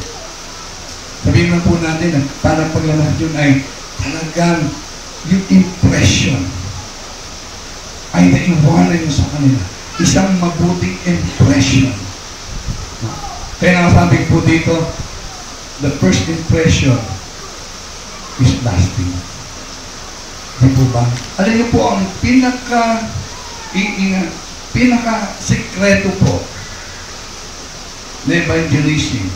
Sabihin lang po natin na parang paglalahad yun ay talagang yung impression ay naiwanan nyo sa kanila. Isang mabuting impression. Kaya nakasabi po dito, the first impression is lasting. Di po ba? Alam niyo po ang pinaka-sekreto po na evangelism,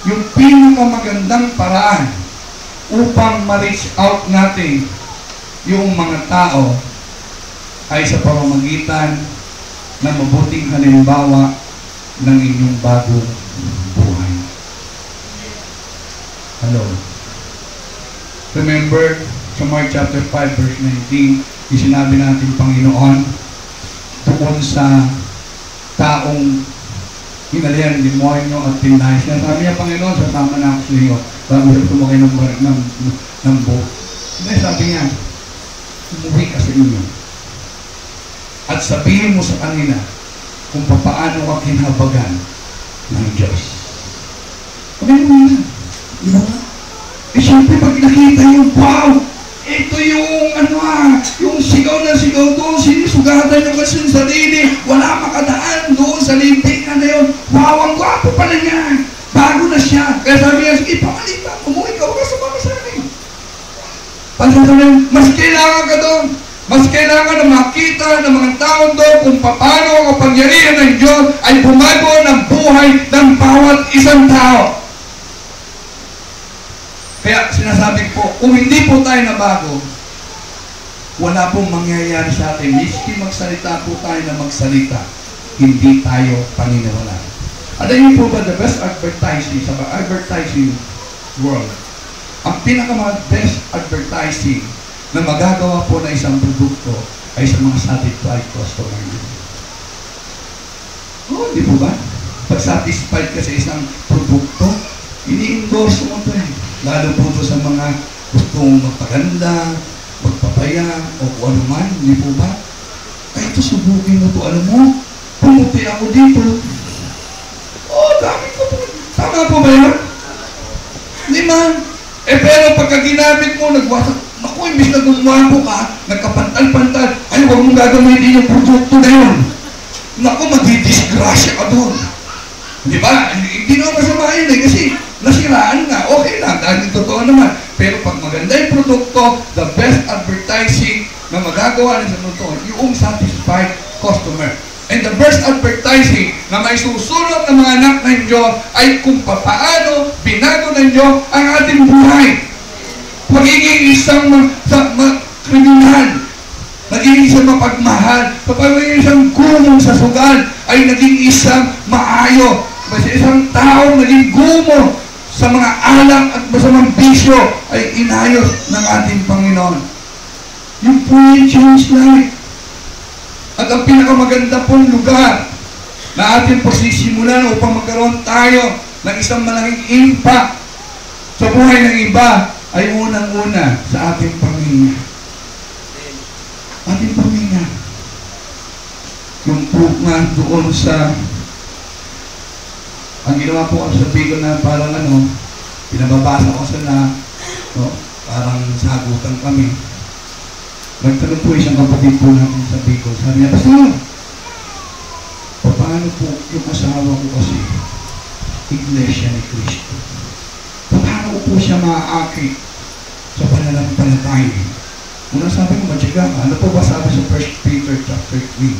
yung pinakamagandang paraan upang ma-reach out natin yung mga tao ay sa pamamagitan ng mabuting halimbawa ng inyong bagong buhay. Hello. Remember, sa Mark chapter 5 verse 19, yung sinabi natin Panginoon tungkol sa taong hinalihan ng demonyo at tindahan siya. Sabi niya, Panginoon, sasama na ako sa iyo bago siya sumakay ng boat. Hindi, sabi niya, umuwi ka sa inyo at sabihin mo sa kanila kung paano ka kinabagan ng Diyos. Sabi mo na, di ba? Eh, siyempre, pag nakita yung, wow! Ito yung, yung sigaw na sigaw doon, sinisugatan yung kasi sarili, wala makadaan doon sa limpingan na yun. Wow, ang gwapo pala niya. Bago na siya. Kaya sabi niya, sige, pamalitan, umuwi ka, huwag ka sumama sa akin. Pansasabi, mas kailangan ka doon. Mas kailangan na makita ng mga tao doon kung paano ang kapangyarihan ng Diyos ay bumago ng buhay ng bawat isang tao. Kaya sinasabi po, kung hindi po tayo nabago, wala pong mangyayari sa atin. Miski magsalita po tayo na magsalita, hindi tayo paniniwalaan. Alam niyo po ba the best advertising sa advertising world? Ang pinaka-best advertising na magagawa po na isang produkto ay sa mga satisfied customer. Oo, di po ba? Pag satisfied ka sa isang produkto, ini-endorse mo ito eh. Lalo po ito sa mga gustong magpaganda, magpapaya, o kung ano man, hindi po ba? Ay, ito, subukin mo ito. Alam mo, pumuti ako dito. Oh, dami ko po. Tama po ba yun? Hindi man. Eh, pero pagka ginamit mo, nagwasak, naku, imbis na gumawa ko ka, nagkapantal-pantal, ay, huwag mong gagamitin yung produkto na yun. Naku, magdidisgrasya ka doon. Di ba? Hindi naman masama yun eh, kasi nasiraan nga, okay lang, dahil totoo naman. Pero pag maganda yung produkto, the best advertising na magagawa ng sa produkto, yung satisfied customer. And the best advertising na may susulot ng mga anak ng Diyos ay kung paano binago ng Diyos ang ating buhay. Magiging isang kriminal, naging isang mapagmahal, pagiging isang gumong sa sugal, ay naging isang maayo. Kasi isang tao naging gumo sa mga alam at masamang bisyo ay inayos ng ating Panginoon. Yung po yung change life. At ang pinakamaganda pong lugar na ating pagsisimulan upang magkaroon tayo ng isang malaking impact sa buhay ng iba ay unang-una sa ating pamilya. Ating pamilya. Yung po nga doon sa ang ginawa po ang sabi ko na parang pinababasa ko sa parang sagutan kami. Nagtanong po isang kapatid po namin sa Bicol. Sabi niya, Pastor, paano po yung asawa ko kasi Iglesia ni Cristo? Paano po siya maaakit sa pananampalataya? Una sabi ko, matyaga ka. Ano po ba sabi sa 1 Peter chapter 3?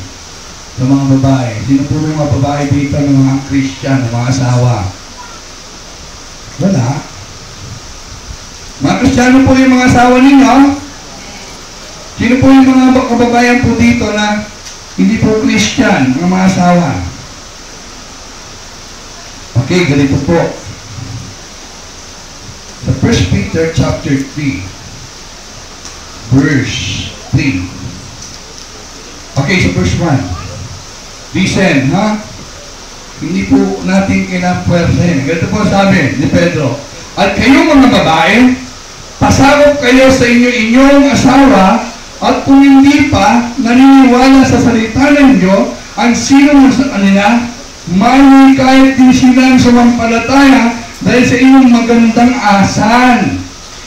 Sa mga babae. Sino po yung mga babae dito ng mga Christian, ng mga asawa? Wala. Mga Kristiyano po yung mga asawa ninyo. Sino po yung mga kababayan po dito na hindi po Christian, mga asawa? Okay, ganito po. Sa 1 Peter chapter 3, verse 3. Okay, sa verse 1. Listen, ha? Hindi po natin kailangang puwersahin. Ganito po sabi ni Pedro. At kayo mga babae, pasakop kayo sa inyong asawa, at kung hindi pa naniniwala sa salita ng Diyos, ang sino sa kanila, mahihikayat din silang sumampalataya dahil sa inyong magandang asal.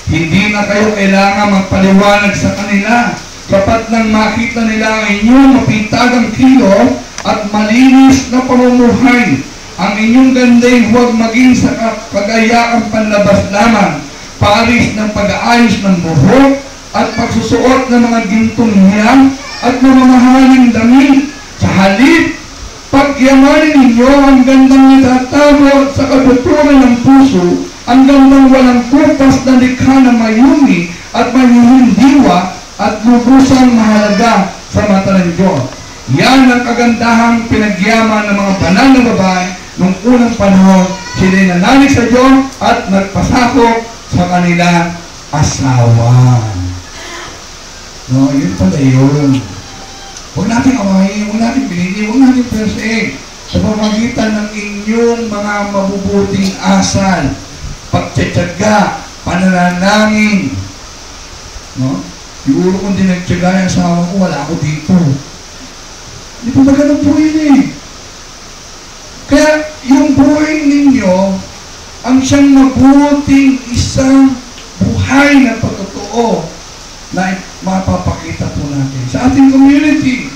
Hindi na kayo kailangan magpaliwanag sa kanila kapag nang makita nila ang inyong mapintagang kilos at malinis na pamumuhay. Ang inyong ganda'y huwag maging sa kagayaan panlabas lamang, paris ng pag-aayos ng buhok at pagsusuot ng mga gintong hiyang at mamamahaling damit. Sa halip, pagyamanin ninyo ang gandang itatago sa kabuturan ng puso, ang gandang walang kupas na likha na mayumi at mahihindiwa at lubusang mahalaga sa mata ng Diyos. Yan ang kagandahang pinagyaman ng mga banal na babae nung unang panahon. Sila'y nanalig sa Diyos at nagpasakop sa kanilang asawa. No, yun pala yun. Huwag natin awayin, huwag natin pinili, huwag natin persein. Sa pamagitan ng inyong mga mabubuting asal, pagtsatsaga, pananalangin. No? Siguro kung di nagtsaga yung asawa ko, wala ako dito. Hindi po ba ganun po yun eh. Kaya yung buhay ninyo, ang siyang mabuting isang buhay na pagtotoo na mapapakita po natin sa ating community,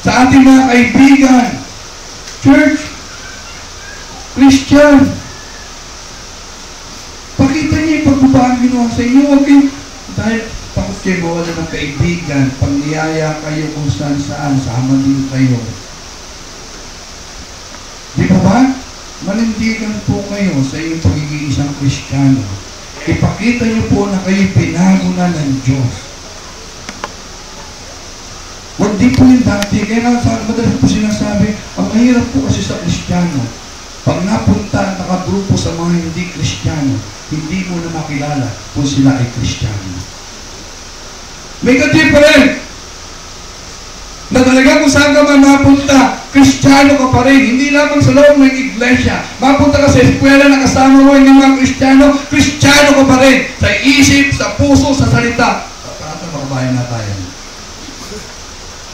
sa ating mga kaibigan, church, Christian. Pakita niyo yung pagbabago ginawa sa inyo. Okay? Dahil takot kayo mawala ng kaibigan, pag niyaya kayo kung saan-saan, sama din kayo. Di ba ba? Manindigan po kayo sa inyong pagiging isang Kristiyano. Ipakita niyo po na kayo pinago na ng Diyos. Huwag di po yung dati. Kaya nga madalas po sinasabi, ang mahirap po kasi sa Kristiyano, pag napunta at nakagrupo sa mga hindi Kristiyano, hindi mo na makilala kung sila ay Kristiyano. Make a difference! Na talaga kung saan ka man mapunta, Kristiyano ka pa rin. Hindi lamang sa loob ng iglesia. Mapunta ka sa eskwela na kasama mo yung mga Kristiyano, Kristiyano ka pa rin. Sa isip, sa puso, sa salita. At makabayan na tayo.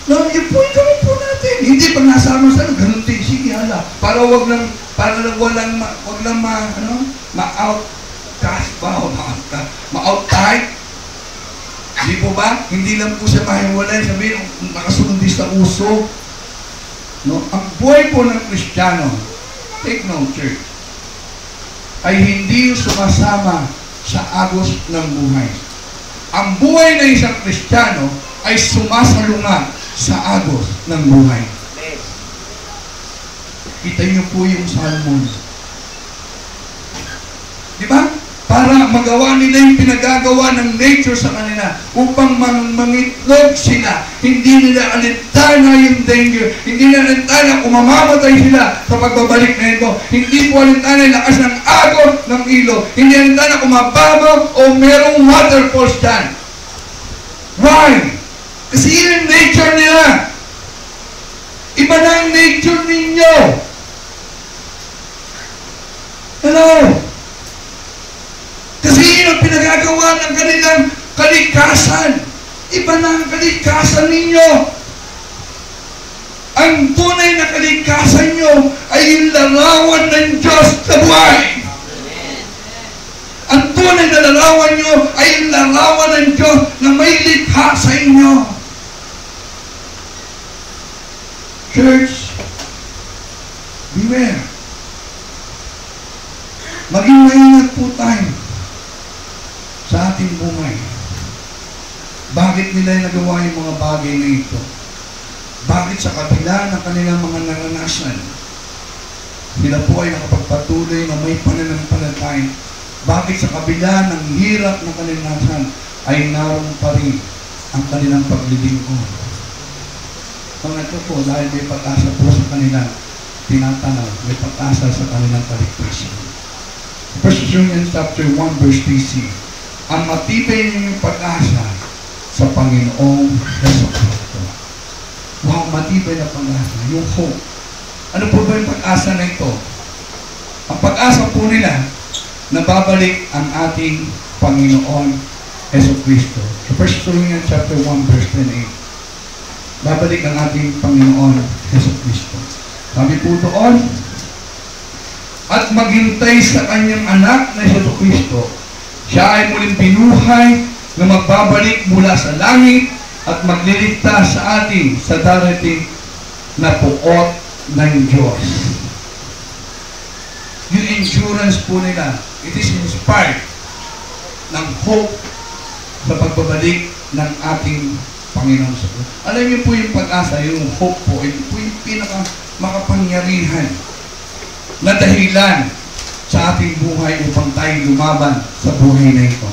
No, yung point kami po natin. Hindi pag nasama sa ganun din. Sige, hala. Para wag lang ma-outcast ba o ma-out-type. Di po ba? Hindi lang po siya mahiwalay. Sabihin, nakasunod din sa uso. No? Ang buhay po ng Kristiyano, take note, church, ay hindi sumasama sa agos ng buhay. Ang buhay ng isang Kristiyano ay sumasalunga sa agos ng buhay. Kita niyo po yung salmon. Di ba? Para magawa nila yung pinagagawa ng nature sa kanila upang mangitlog sila. Hindi nila alintana yung danger. Hindi nila alintana kung mamamatay sila sa pagbabalik na ito. Hindi po alintana yung lakas ng agos ng ilog. Hindi alintana kung mababaw o merong waterfalls dyan. Why? Kasi yun yung nature nila. Iba na ang nature ninyo. Hello? Kasi yun ang pinagagawa ng kanilang kalikasan. Iba na ang kalikasan ninyo. Ang tunay na kalikasan nyo ay yung larawan ng Diyos na buhay. Ang tunay na larawan nyo ay larawan ng Diyos na may likha sa inyo. Church, beware. Maging maingat po tayo sa ating buhay. Bakit nila nagawa yung mga bagay na ito? Bakit sa kabila ng kanilang mga naranasan, sila po ay nakapagpatuloy na may pananampalataya? Bakit sa kabila ng hirap ng kanilang ay naroon pa rin ang kanilang paglilingkod? Pangatlo po, dahil may pag-asa po sa kanilang tinatanaw, may pag-asa sa kanilang kaligtasan. 1 Corinthians chapter 1 verse 3c, ang matibay niyong pag-asa sa Panginoong Jesucristo. Wow, matibay na pag-asa, yung hope. Ano po ba yung pag-asa na ito? Ang pag-asa po nila, nababalik ang ating Panginoon Jesucristo. Sa 1 Corinthians chapter 1 verse 28, babalik ang ating Panginoon Jesucristo. Sabi po doon, at maghintay sa kanyang anak na Jesucristo, siya ay muling binuhay na magbabalik mula sa langit at magliligtas sa atin sa darating na puot ng Diyos. Yung endurance po nila, it is inspired ng hope sa pagbabalik ng ating Panginoon sa Diyos. Alam niyo po yung pag-asa, yung hope po, ito po yung pinaka makapangyarihan na dahilan sa ating buhay upang tayo lumaban sa buhay na ito.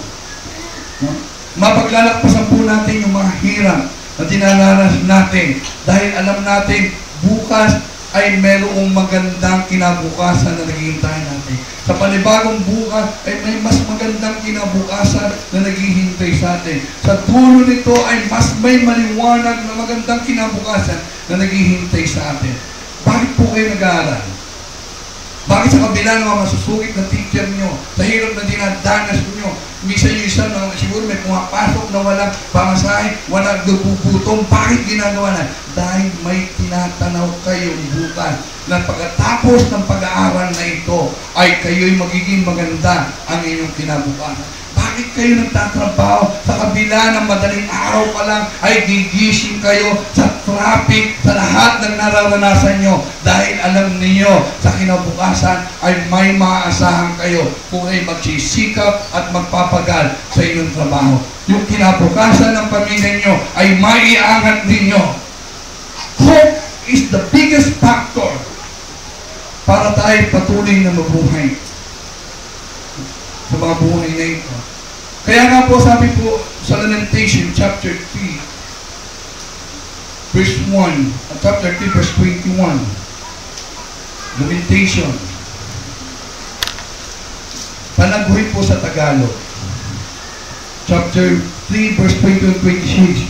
No? Mapaglalakpasan po natin yung mga hirap na dinaranas natin dahil alam natin bukas ay merong magandang kinabukasan na naghihintay natin. Sa panibagong bukas ay may mas magandang kinabukasan na naghihintay sa atin. Sa dulo nito ay mas may maliwanag na magandang kinabukasan na naghihintay sa atin. Bakit po kayo nag-aaral? Bakit sa kabila ng mga masusugit na teacher nyo, sa hirap na dinadanas nyo, minsan yung isa na siguro may pumapasok na walang pamasahe, walang gugutom, bakit ginagawa na? Dahil may tinatanaw kayong bukas na pagkatapos ng pag-aaral na ito ay kayo'y magiging maganda ang inyong kinabukasan. Bakit kayo nagtatrabaho sa kabila ng madaling araw pa lang ay gigising kayo sa traffic, sa lahat ng nararanasan nyo dahil alam niyo sa kinabukasan ay may maaasahan kayo kung ay magsisikap at magpapagal sa inyong trabaho. Yung kinabukasan ng pamilya nyo ay maiangat ninyo. Hope is the biggest factor para tayo patuloy na mabuhay sa mga buhay na ito. Kaya nga po sabi po sa Lamentation chapter 3 verse 1 chapter 3 verse 21, Lamentation, panaguhin po sa Tagalog, chapter 3 verse 22-26,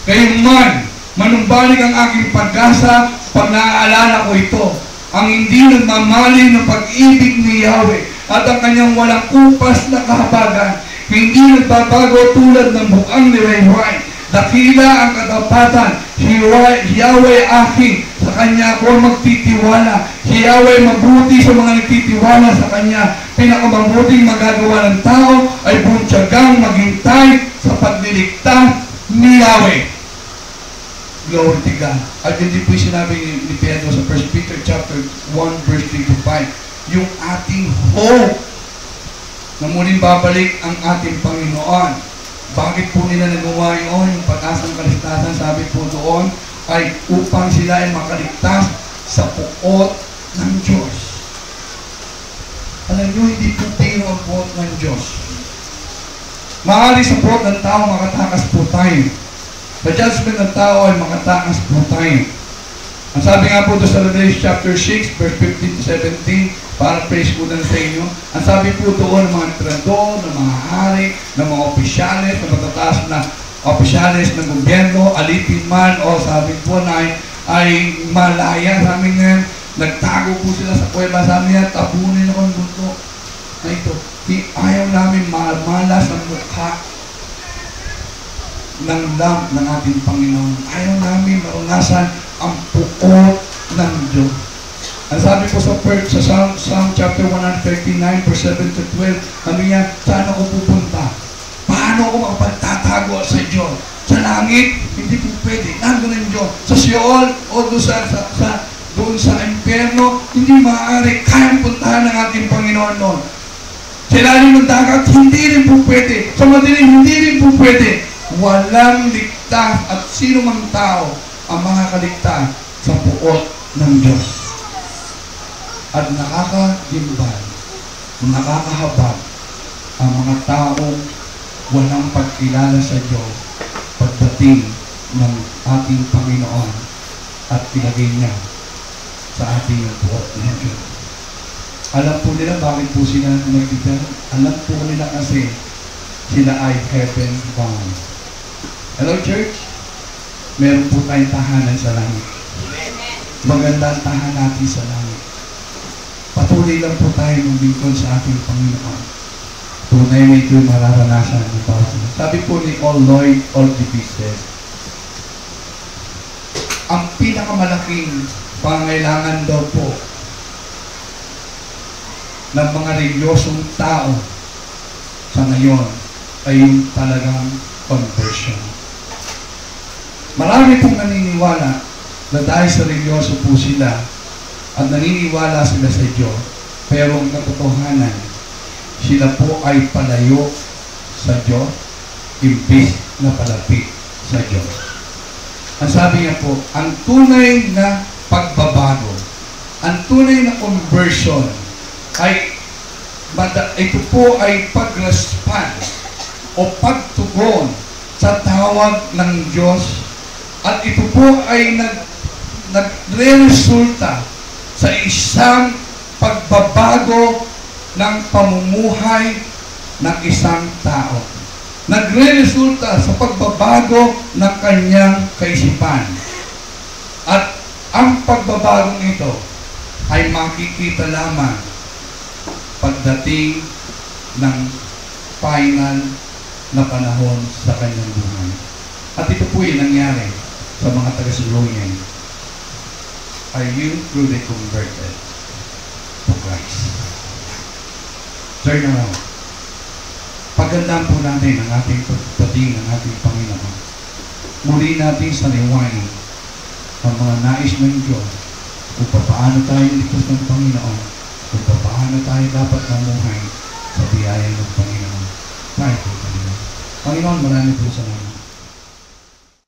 kayong man manumbalik ang aking pag-asa pag naaalala ko ito, ang hindi nagmamali ng pag-ibig ni Yahweh at ang kanyang walang kupas na kahabagan, hindi nagbabago tulad ng bukang liwayway. Dakila ang katapatan, si Yahweh aking, sa kanya ako magtitiwala. Si Yahweh mabuti sa mga nagtitiwala sa kanya. Pinakamabuting magagawa ng tao ay buntyagang maghintay sa pagliligtas ni Yahweh. Glory to God. At hindi po sinabi ni Pedro sa 1 Peter chapter 1 verse 3-5, yung ating hope na muling babalik ang ating Panginoon. Bakit po nila nagawa yun? Yung pag-asang kaligtasan, sabi po doon, ay upang sila ay makaligtas sa puot ng Diyos. Alam nyo, hindi po tiro ang puot ng Diyos. Maaari sa puot ng tao, makatakas po tayo. Sa judgment ng tao ay makatakas po tayo. Ang sabi nga po doon sa Revelation chapter 6, verse 15-17, para praise ko lang sa inyo, ang sabi po doon ng mga entrenador, ng mga hari, ng mga opisyalis, ng matataas na opisyalis ng gobyerno, alipin man, o sabi po na ay malaya, sabi nga, nagtago po sila sa kuweba, sabi nga, tapunin ako ng bunto na ito. Ayaw namin malas ang mukha ng lamp ng ating Panginoon. Ayaw namin maranasan ang puot ng Diyos. Ang sabi po sa sa Psalm chapter 139, verse 7 to 12, ano yan? Saan ako pupunta? Paano ako makapagtatago sa Diyos? Sa langit, hindi po pwede. Nandun ang Diyos. Sa Sheol, o doon sa impyerno, hindi maaari. Kayang puntahan ng ating Panginoon noon. Sa ilalim ng dagat, hindi rin po pwede. Sa madilim, hindi rin po pwede. Walang ligtas at sino mang tao ang makakaligtas sa puot ng Diyos. At nakakagimbal, nakakahabag ang mga taong walang pagkilala sa Diyos pagdating ng ating Panginoon at ilagay niya sa ating puot ng Diyos. Alam po nila bakit po sila nagtitira? Alam po nila kasi sila ay heaven bound. Hello, church? Meron po tayong tahanan sa langit. Maganda ang tahanan natin sa langit. Patuloy lang po tayo maglingkod sa ating Panginoon. Tunay na ito'y mararanasan ng bawat sila. Sabi po ni Lloyd Oldipistes, ang pinakamalaking pangailangan daw po ng mga reliyosong tao sa ngayon ay yung talagang conversion. Marami pong naniniwala na dahil sa reliyoso po sila at naniniwala sila sa Diyos, pero ang katotohanan, sila po ay palayo sa Diyos, imbis na palapit sa Diyos. Ang sabi niya po, ang tunay na pagbabago, ang tunay na conversion, ay ito po ay pag-response o pagtugon sa tawag ng Diyos, at ito po ay nagre-resulta sa isang pagbabago ng pamumuhay ng isang tao. Nagre-resulta sa pagbabago ng kanyang kaisipan. At ang pagbabagong ito ay makikita lamang pagdating ng final na panahon sa kanyang buhay. At ito po yung nangyari sa mga taga-Siloaman. Are you truly converted to Christ? Turn around. Pagandaan po natin ang ating pagdating ng ating Panginoon. Muli natin saliwain ang mga nais ng Diyos kung paano tayo niligtas ng Panginoon, kung paano tayo dapat mamuhay sa biyaya ng Panginoon. Tayo po, Panginoon. Panginoon, marami po salamat.